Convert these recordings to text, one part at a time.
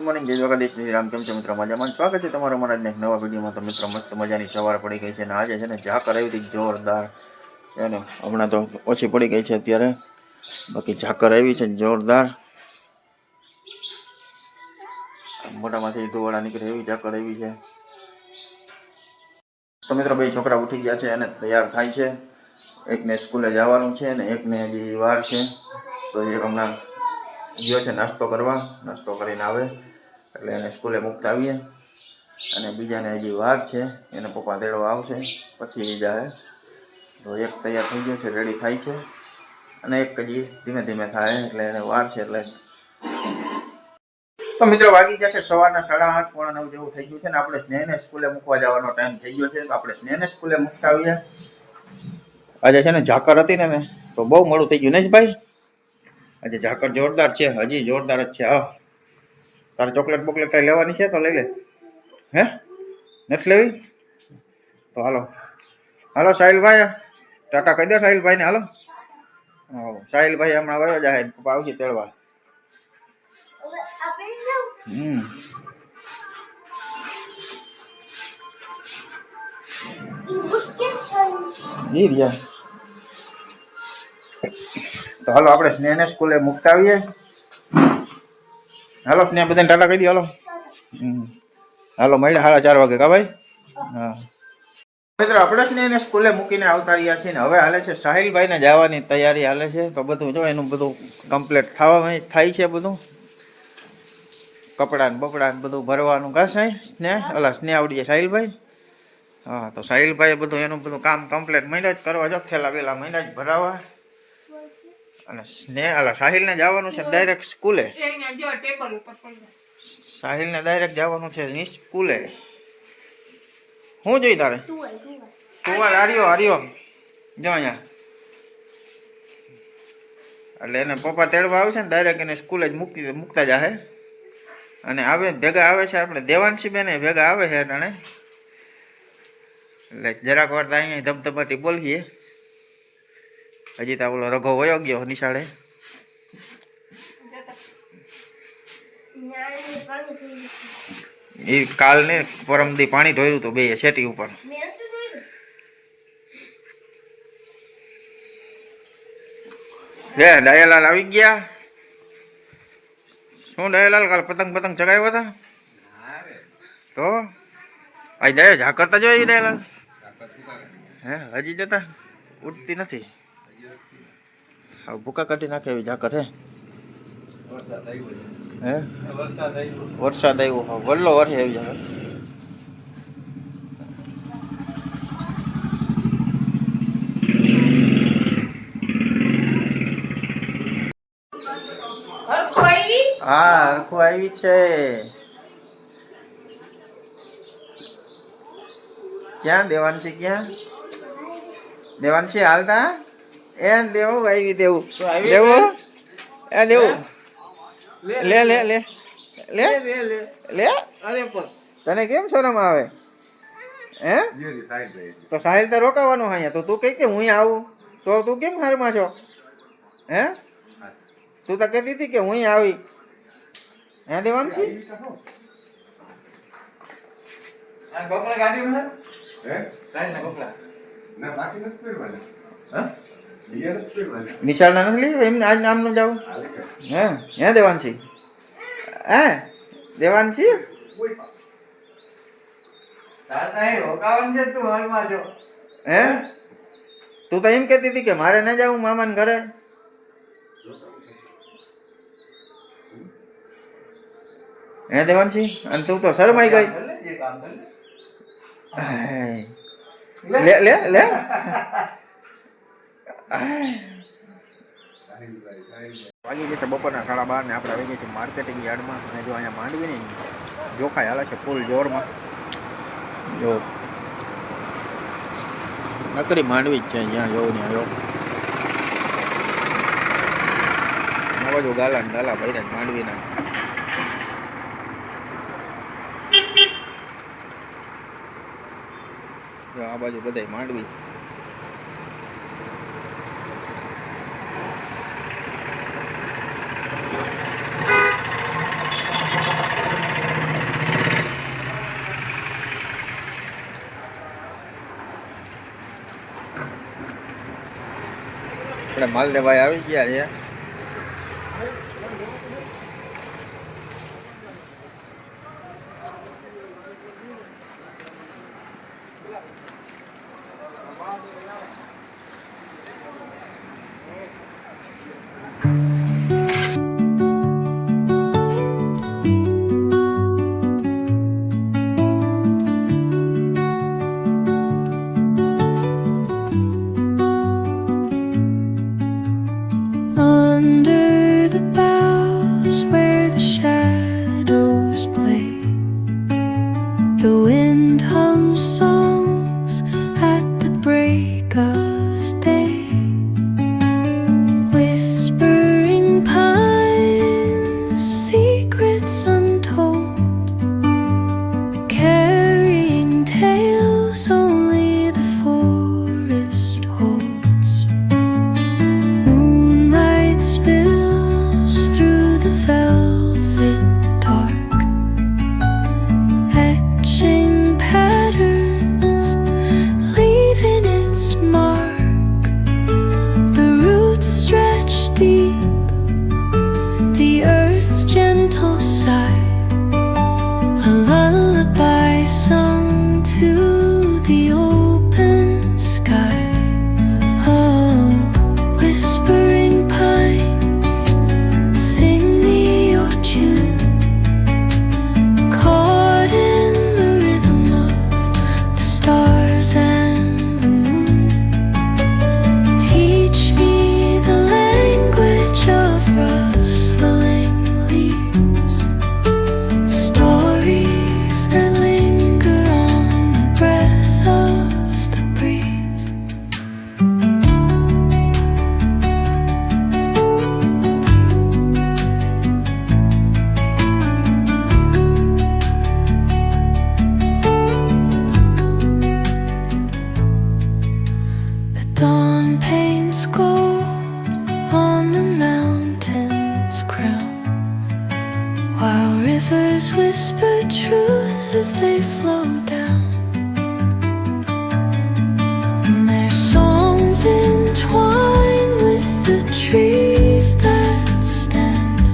Morning જય દ્વારકાધીશ શ્રી રામ કેમ છો મિત્રો મજામાં સ્વાગત છે તમારો અમારા આજના એક નવા વિડીયોમાં. તો મિત્રો મસ્ત મજાની સવાર પડી ગઈ છે અને આજે છે ને ઝાકર આવી હતી જોરદાર. એને હમણાં તો ઓછી પડી ગઈ છે અત્યારે, બાકી ઝાકર આવી છે જોરદાર. મોટામાંથી ધોવાળા નીકળે એવી ઝાકર આવી છે. તો મિત્રો બે છોકરા ઉઠી ગયા છે અને તૈયાર થાય છે. એકને સ્કૂલે જવાનું છે ને એકને હજી વાર છે. તો એક હમણાં ગયો છે નાસ્તો કરવા, નાસ્તો કરીને આવે એટલે એને સ્કૂલે મૂકતા આવીએ. અને બીજાને હજી વાર છે, એને પપ્પા તેડવા આવશે પછી જાય. તો એક તૈયાર થઈ ગયો છે, રેડી થાય છે, અને એક હજી ધીમે ધીમે થાય એટલે એને વાર છે. એટલે તો મિત્રો વાગી જશે સવારના 8:30 પોણા 9 જેવું થઈ ગયું છે ને આપણે સ્નેહને સ્કૂલે મૂકવા જવાનો ટાઈમ થઈ ગયો છે. તો આપણે સ્નેહને સ્કૂલે મૂકતા આવીએ. આજે છે ને ઝાકર હતી ને તો બહુ મોડું થઈ ગયું ને ભાઈ. આજે ઝાકર જોરદાર છે, હજી જોરદાર જ છે. હા, તારે ચોકલેટ બોકલેટ કઈ લેવાની છે તો લઈ લે. હે નથી લેવી તો હાલો હાલો સાહિલભાઈ, ટાટા કહી દે સાહિલભાઈ ને. હાલો સાહિલભાઈ હમણાં વયો જાય, પપ્પા આવશે તેડવા. તો હાલો આપણે સ્નેહને સ્કૂલે મૂકતા આવીએ. હાલો સ્નેહ બધાને ટાટા કહી દે. હાલો હાલો મળ્યા 4:30 વાગે કા ભાઈ. હા મિત્રો આપણે સ્નેહને સ્કૂલે મૂકીને આવતા રહ્યા છીએ ને હવે હાલે છે સાહિલભાઈને જવાની તૈયારી હાલે છે. તો બધું જો એનું બધું કમ્પ્લીટ થાય છે, બધું કપડાં બપડાં બધું ભરવાનું કાશે ને ઓલા સ્નેહ આવડી જાય સાહિલભાઈ. હા તો સાહિલભાઈ બધું એનું બધું કામ કમ્પ્લીટ મહિના જ કરવા જો, થેલા વેલા મહિના જ ભરાવા. અને સ્નેહ ઓલા સાહિલને જવાનું છે ડાયરેક્ટ સ્કૂલે. સાહિલને ડાયરેક્ટ જવાનું છે સ્કૂલે. શું જોઈ તારે? તુવાર હાર્યો જો અહીંયા. એટલે એને પપ્પા તેડવા આવશે ને ડાયરેક્ટ એને સ્કૂલે જ મૂકતા જાહે. અને આવે ભેગા આવે છે આપણે દેવાંશી બેન ભેગા આવે છે અટાણે. એટલે જરાક વાર તો અહીંયા ધબધબાટી બોલીએ. હજી તો ઓલો રઘો વયો ગયો નિશાળે. એ કાલ ને પરમદી પાણી ઢોર્યું તો બે શેટી ઉપર. લે ડાયાલાલ આવી ગયા. શું ડાયાલાલ કાલ પતંગ ચગાવ્યા હતા તો આ દયા ઝાકરતા જોઈ ડાયાલાલ. હે હજી જતા ઉઠતી નથી. હા ભૂકા કાઢી નાખે એવી ઝાકર હે. હે વરસાદ આવ્યો વલ્લો વરસે આવી જાય. હા હરખું આવી છે. ક્યાં દેવાંશી? ક્યાં દેવાંશી? હાલતા એ દેવું આવી દેવું દેવું એ દેવું લે લે લે લે લે લે. અરે તને કેમ શરમ આવે? હે તો સાહિલ તો રોકાવાનું અહીંયા. તો તું કઈ કે હું આવું તો તું કેમ હારમાં છો? હે તું તો કહેતી હતી કે હું આવી. હે દેવાંશી? ગોકળા ગાડીમાં નિશાળના નથી લીધું એમને આજ નામનું જાવ. હે હે દેવાંશી? હે દેવાંશી? હે તું તો એમ કહેતી હતી કે મારે ન જાવું મામાને ઘરે. હે દેવાંશી? અને તું તો શરમાઈ ગઈ. લે લે લે વાગી જશે બપોરના 12:30 ને આપણે આવી ગઈ છે માર્કેટિંગ યાર્ડમાં. અને જો અહીંયા માંડવી ને જોખાઈ હાલે છે ફૂલ જોરમાં. જો નકરી માંડવી જ છે અહીંયા. જોવું ને જો આ બાજુ ગાલા ને ગાલા ભર્યા માંડવીના. આ બાજુ બધાય માંડવી. આપણે માલદેવભાઈ આવી ગયા છે. Under the boughs where the shadows play, the wind hums songs at the break of day. Whispering pines, secrets untold, carrying tales only the forest holds. Moonlight spills through the velvet dark, etching patterns, leaving its mark. The roots stretch deep, the earth's gentle sigh, a lullaby sung to the open sky. Oh, whispering pines, sing me your tune, caught in the rhythm of the stars and the moon. Teach me the language of rustling leaves, stories that linger on the breath of the breeze. The dawn paints gold on the mountain's crown, while rivers whisper truth as they flow down. And their songs entwine with the trees that stand,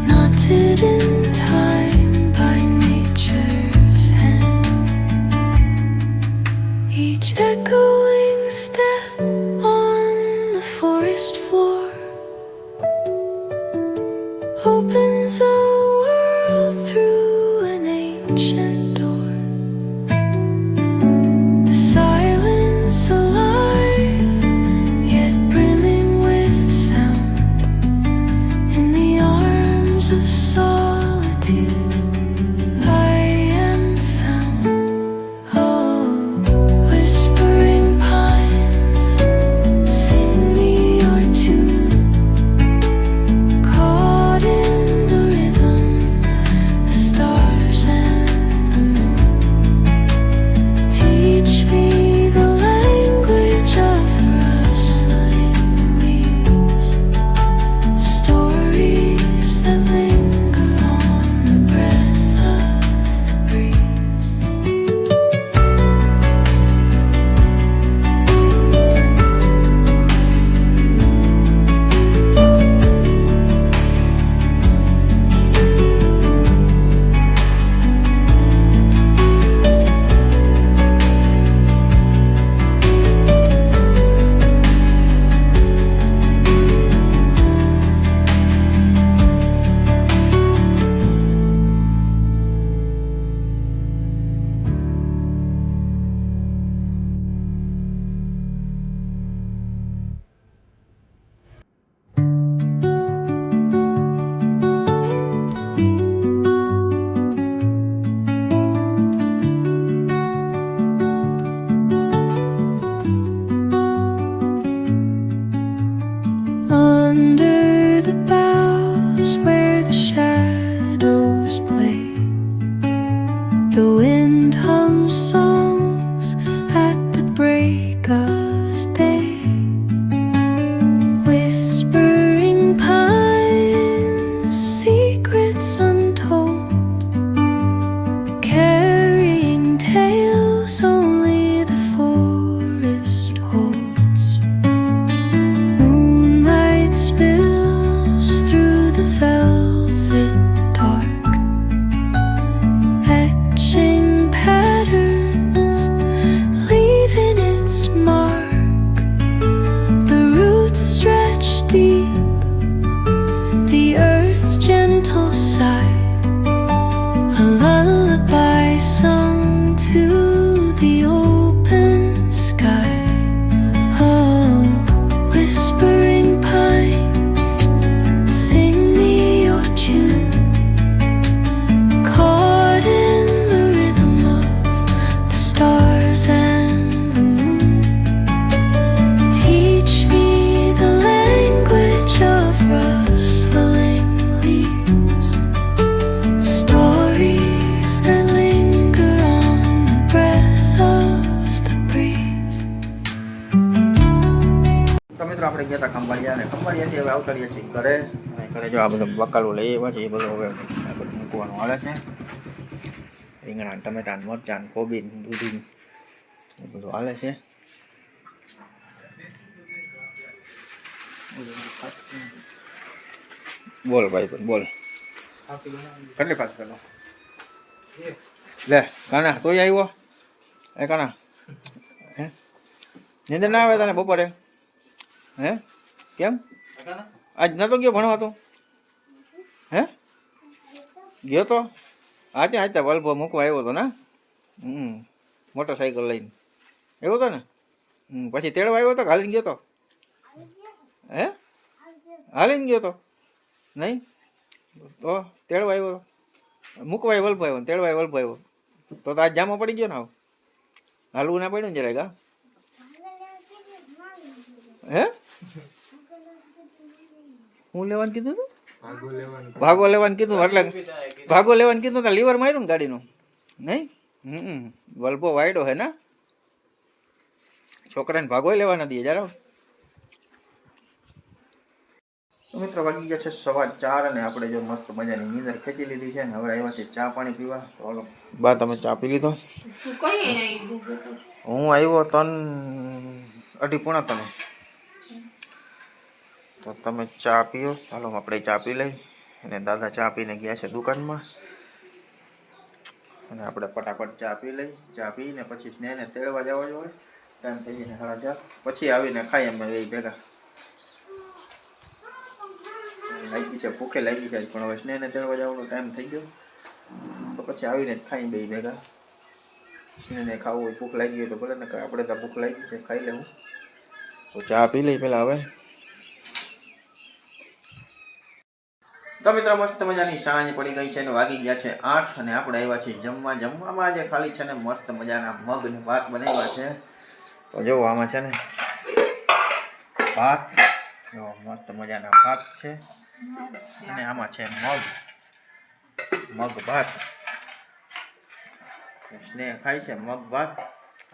knotted in time by nature's hand. Each echoing step on the forest floor opens a world through an ancient door. સવારે ગયા હતા ખંભાળિયા અને ખંભાળિયાથી હવે આવતા રહ્યા છીએ ઘરે. અને ઘરે જો આ બધું બકાલું લઈ આવ્યા છે એ બધું હવે આ બધું મૂકવાનું હાલે છે. રીંગણા ટમેટા મરચાં કોબી દૂધી એ બધું હાલે છે. બોલ ભાઈ પણ બોલ કેટલી પાસ કરો લે કાના તોય આવ્યો એ કાના હે નીંદર ના આવે તને બપોરે હે કેમ આજ નતો ગયો ભણવા તું હે ગયો તો આજે આજે વલ્ભો મૂકવા આવ્યો હતો ને મોટરસાઇકલ લઈને એવું હતો ને પછી તેડવા આવ્યો હતો હાલીને ગયો તો હે હાલીને ગયો તો નહીં તો તેડવા આવ્યો મૂકવાય વલ્ભો આવ્યો તેડવાય વલ્ભો આવ્યો તો આજ જામો પડી ગયો ને આવ હાલવું ના પડ્યું ને જરાક હે હું લેવાનું કીધું તું ભાગો લેવાનું કીધું એટલે ભાગો લેવાનું કીધું તો લીવર માર્યું ને ગાડીનું નહીં વલ્ભો વાયડો હે ને છોકરાને ભાગો લેવા દઈએ જરા. તો મિત્રો વાગી ગયા છે 4:15 અને આપણે જો મસ્ત મજાની નીંદર ખેંચી લીધી છે ને હવે આવ્યા છે ચા પાણી પીવા. તો હાલો બા તમે ચા પી લીધો? હું આવ્યો 3:30 તમે તો તમે ચા પીઓ. હાલો આપણે ચા પી લઈ અને દાદા ચા પીને ગયા છે દુકાનમાં અને આપણે ફટાફટ ચા પી લઈ. ચા પીને પછી સ્નેહને તેડવા જવા જોઈએ. ટાઈમ થઈ ગયો 4:30 પછી આવીને ખાઈ અમે એ ભેગા. લાગી છે ભૂખે લાગી છે પણ હવે સ્નેહને તેડવા જવાનો ટાઈમ થઈ ગયો તો પછી આવીને ખાઈ બે ભેગા. સ્નેહને ખાવું હોય ભૂખ લાગી હોય તો ભલે ને આપણે તો ભૂખ લાગી છે ખાઈ લેવું. તો ચા પી લઈ પહેલાં હવે. તો મિત્રો મસ્ત મજાની સાંજ પડી ગઈ છે અને વાગી ગયા છે 8 અને આપણે આવ્યા છીએ જમવા. જમવામાં આજે ખાલી છે ને મસ્ત મજાના મગને ભાત બનાવ્યા છે. તો જો આમાં છે ને ભાત જો મસ્ત મજાના ભાત છે અને આમાં છે મગ ભાત. સ્નેહ ખાય છે મગ ભાત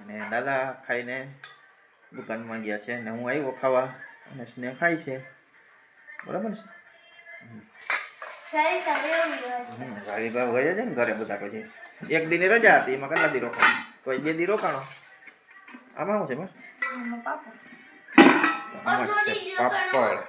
અને દાદા ખાઈને દુકાનમાં ગયા છે અને હું આવ્યો ખાવા અને સ્નેહ ખાય છે. બરાબર છે. ગાડી ભાવ ગયો છે ને ઘરે બધા. પછી એક દિન રજા હતી એમાં કેટલા દી રોકાણો? તો 2 દી રોકાણો. આમાં શું છે? આમાં છે પાપડ.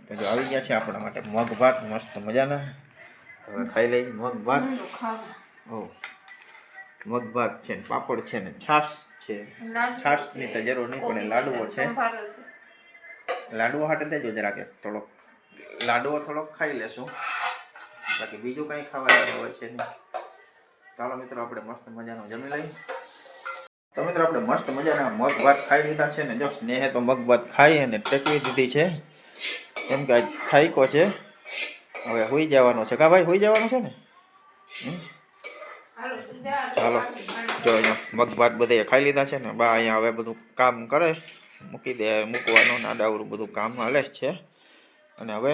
તો જો આવી ગયા છે આપણા માટે મગ ભાત મસ્ત મજાના. હવે ખાઈ લઈ મગ ભાત. ઓ મગ ભાત છે ને પાપડ છે ને છાશ છે. છાશની તો જરૂર નહીં પણ લાડુઓ છે. લાડુઓ હાટે દેજો જરાક થોડોક. લાડુઓ થોડોક ખાઈ લેશું બાકી બીજું કંઈ ખાવા હોય છે નહીં. ચાલો મિત્રો આપણે મસ્ત મજાનો જમી લઈએ. તો મિત્રો આપણે મસ્ત મજાના મગ ભાત ખાઈ લીધા છે ને જો સ્નેહે તો મગ ભાત ખાઈ અને ટેકવી દીધી છે કેમ કે થાયકો છે. હવે હોઈ જવાનો છે કા ભાઈ? હોઈ જવાનું છે ને. ચાલો જો અહીંયા મગ ભાત બધે ખાઈ લીધા છે ને બા અહીંયા હવે બધું કામ કરે મૂકવાનું નાડાવડું બધું કામ હાલે જ છે. અને હવે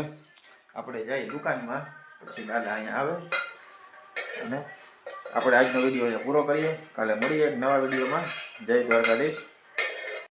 આપણે જઈએ દુકાનમાં પછી દાદા અહીંયા આવે અને આપણે આજનો વિડીયો અહીંયા પૂરો કરીએ. કાલે મળીએ એક નવા વિડીયોમાં. જય દ્વારકાધીશ.